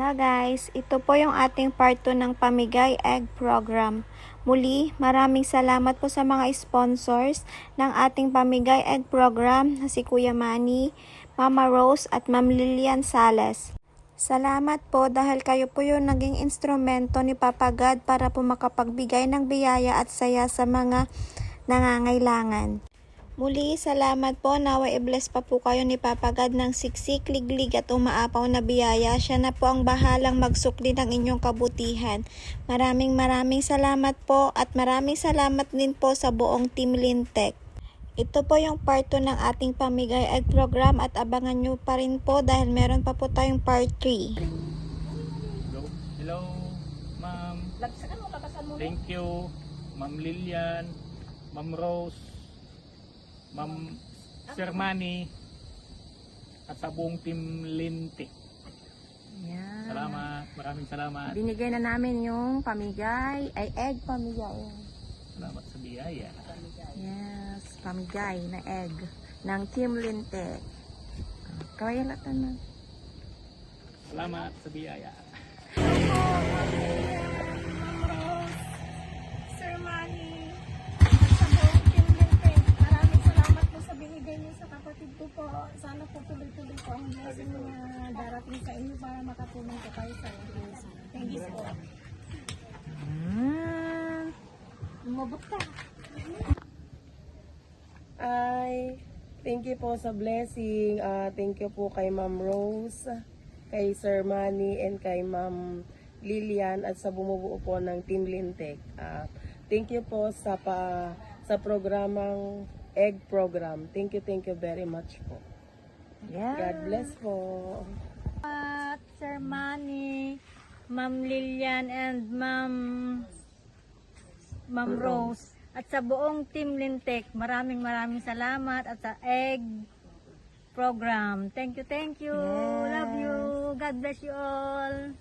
Hello guys, ito po yung ating part 2 ng Pamigay Egg Program. Muli, maraming salamat po sa mga sponsors ng ating Pamigay Egg Program na si Kuya Manny, Mama Rose at Ma'am Lilian Sales. Salamat po dahil kayo po yung naging instrumento ni Papa God para po makapagbigay ng biyaya at saya sa mga nangangailangan. Muli, salamat po. Naway i-bless pa po kayo ni Papa God ng siksik, liglig at umaapaw na biyaya. Siya na po ang bahalang magsukli ng inyong kabutihan. Maraming salamat po at maraming salamat din po sa buong Team Lintek. Ito po yung part 2 ng ating Pamigay Egg Program at abangan nyo pa rin po dahil meron pa po tayong part 3. Hello, ma'am. Thank you, Ma'am Lilian, Ma'am Rose, Ma'am Sir Manny, at sa buong Team Lintek. Yan. Salamat, maraming salamat. Binigay na namin yung pamigay, ay egg pamigay. Salamat sa biyaya. Yes, pamigay na egg ng Team Lintek. Kawayalatan na. Salamat sa biyaya. Sir Manny, sa buong Team Lintek, maraming salamat po sa binigay niyo sa kapatid ko po. Sana po tuloy-tuloy po ang blessing na darating sa inyo para makatulong po kayo sa inyo. Thank you po. Umabot ka. Ay, thank you po sa blessing. Thank you po kay Ma'am Rose, kay Sir Manny, and kay Ma'am Lilian at sa bumubuo po ng Team Lintek. Thank you po sa programang Egg Program. Thank you very much po. Yeah. God bless po. At Sir Manny, Ma'am Lilian and Ma'am Rose at sa buong Team Lintek, maraming salamat at sa Egg Program. Thank you. Yes. Love you. God bless you all.